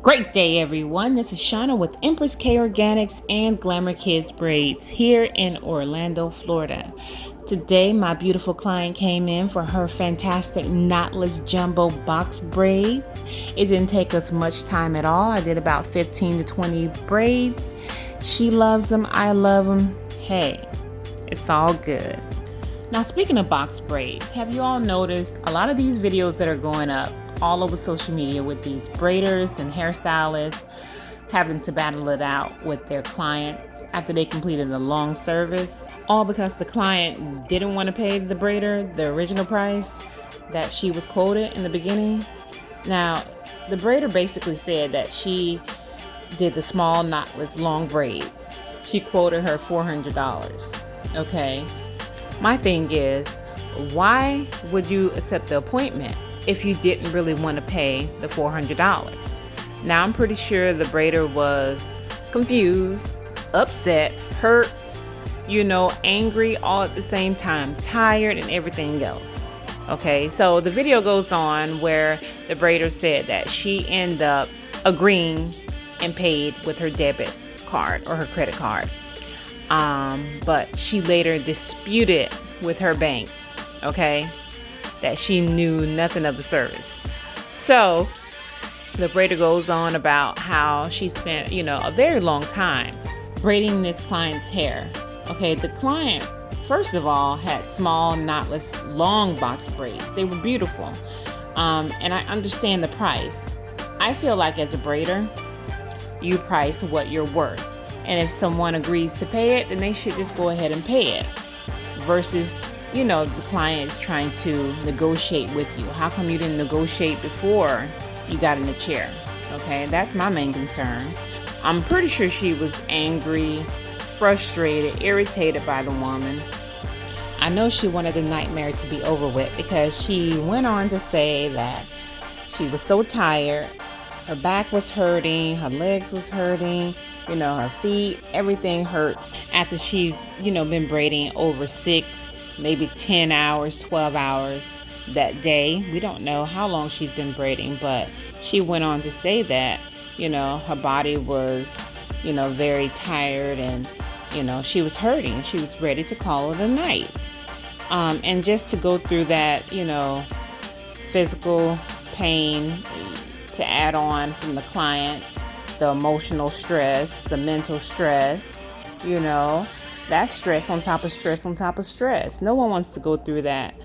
Great day, everyone. This is Shauna with Empress K Organics and Glamour Kids Braids here in Orlando, Florida. Today, my beautiful client came in for her fantastic knotless jumbo box braids. It didn't take us much time at all. I did about 15 to 20 braids. She loves them. I love them. Hey, it's all good. Now, speaking of box braids, have you all noticed a lot of these videos that are going up all over social media with these braiders and hairstylists having to battle it out with their clients after they completed a long service, all because the client didn't want to pay the braider the original price that she was quoted in the beginning? Now, the braider basically said that she did the small knotless long braids. She quoted her $400. Okay. My thing is, why would you accept the appointment if you didn't really want to pay the $400? Now, I'm pretty sure the braider was confused, upset, hurt, angry all at the same time, tired and everything else. Okay, so the video goes on where the braider said that she ended up agreeing and paid with her debit card or her credit card. But she later disputed with her bank, okay, that she knew nothing of the service. So the braider goes on about how she spent, a very long time braiding this client's hair. Okay, the client, first of all, had small, knotless, long box braids. They were beautiful. And I understand the price. I feel like as a braider, you price what you're worth. And if someone agrees to pay it, then they should just go ahead and pay it. Versus, the client is trying to negotiate with you. How come you didn't negotiate before you got in the chair? Okay, that's my main concern. I'm pretty sure she was angry, frustrated, irritated by the woman. I know she wanted the nightmare to be over with because she went on to say that she was so tired. Her back was hurting, her legs was hurting, her feet, everything hurts after she's, been braiding over 6, maybe 10 hours, 12 hours that day. We don't know how long she's been braiding, but she went on to say that, her body was, very tired and, she was hurting. She was ready to call it a night. And just to go through that, physical pain to add on from the client, the emotional stress, the mental stress, that's stress on top of stress on top of stress. No one wants to go through that,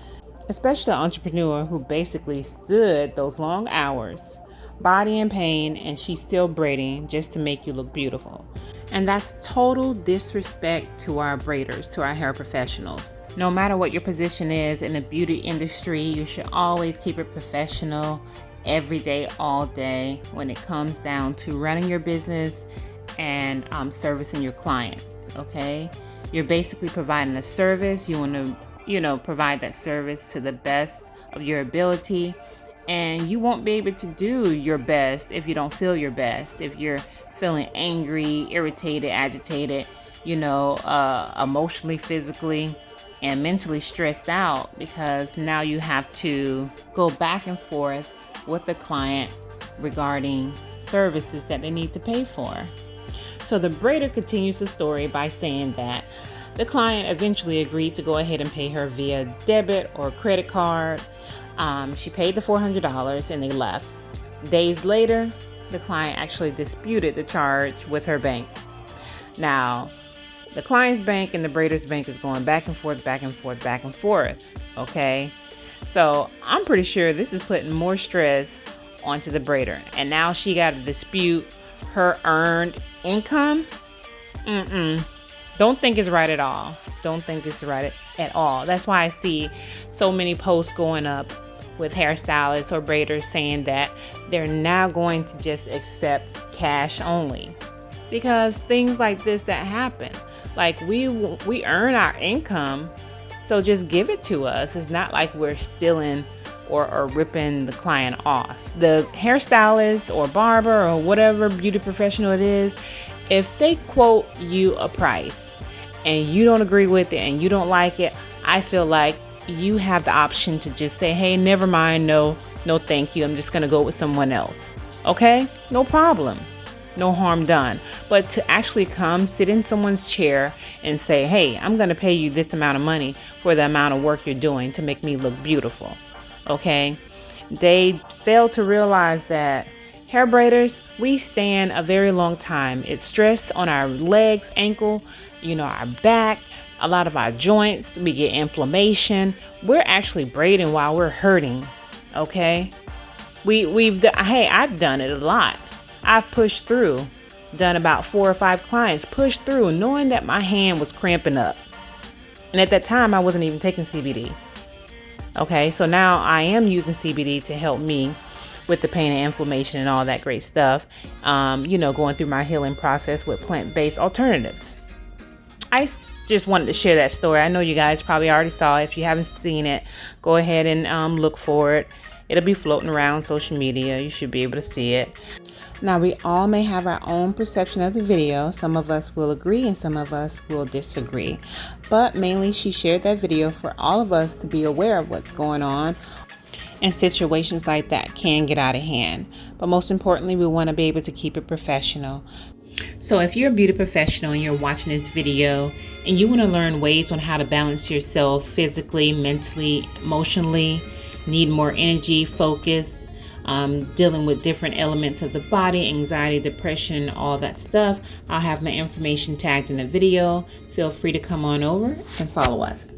especially an entrepreneur who basically stood those long hours, body in pain, and she's still braiding just to make you look beautiful. And that's total disrespect to our braiders, to our hair professionals. No matter what your position is in the beauty industry, you should always keep it professional every day, all day, when it comes down to running your business and servicing your clients. Okay, you're basically providing a service. You want to provide that service to the best of your ability, and you won't be able to do your best if you don't feel your best. If you're feeling angry, irritated, agitated, emotionally, physically, and mentally stressed out, because now you have to go back and forth with the client regarding services that they need to pay for. So the braider continues the story by saying that the client eventually agreed to go ahead and pay her via debit or credit card. She paid the $400 and they left. Days later, the client actually disputed the charge with her bank. Now, the client's bank and the braider's bank is going back and forth, back and forth, back and forth. Okay? So I'm pretty sure this is putting more stress onto the braider. And now she got to dispute her earned income. Don't think it's right at all. Don't think it's right at all. That's why I see so many posts going up with hairstylists or braiders saying that they're now going to just accept cash only. Because things like this that happen, like we earn our income, so just give it to us. It's not like we're stealing or ripping the client off. The hairstylist or barber or whatever beauty professional it is, if they quote you a price and you don't agree with it and you don't like it, I feel like you have the option to just say, hey, never mind, no thank you, I'm just gonna go with someone else. Okay, no problem. No harm done. But to actually come sit in someone's chair and say, hey, I'm going to pay you this amount of money for the amount of work you're doing to make me look beautiful. Okay, they fail to realize that hair braiders, we stand a very long time. It's stress on our legs, ankle, our back, a lot of our joints. We get inflammation. We're actually braiding while we're hurting. Okay, hey, I've done it a lot. I've pushed through, done about 4 or 5 clients, pushed through knowing that my hand was cramping up. And at that time, I wasn't even taking CBD. Okay, so now I am using CBD to help me with the pain and inflammation and all that great stuff. Going through my healing process with plant-based alternatives. I just wanted to share that story. I know you guys probably already saw it. If you haven't seen it, go ahead and look for it. It'll be floating around social media. You should be able to see it. Now, we all may have our own perception of the video. Some of us will agree and some of us will disagree. But mainly, she shared that video for all of us to be aware of what's going on. And situations like that can get out of hand. But most importantly, we want to be able to keep it professional. So if you're a beauty professional and you're watching this video and you want to learn ways on how to balance yourself physically, mentally, emotionally, need more energy, focus, dealing with different elements of the body, anxiety, depression, all that stuff, I'll have my information tagged in the video. Feel free to come on over and follow us.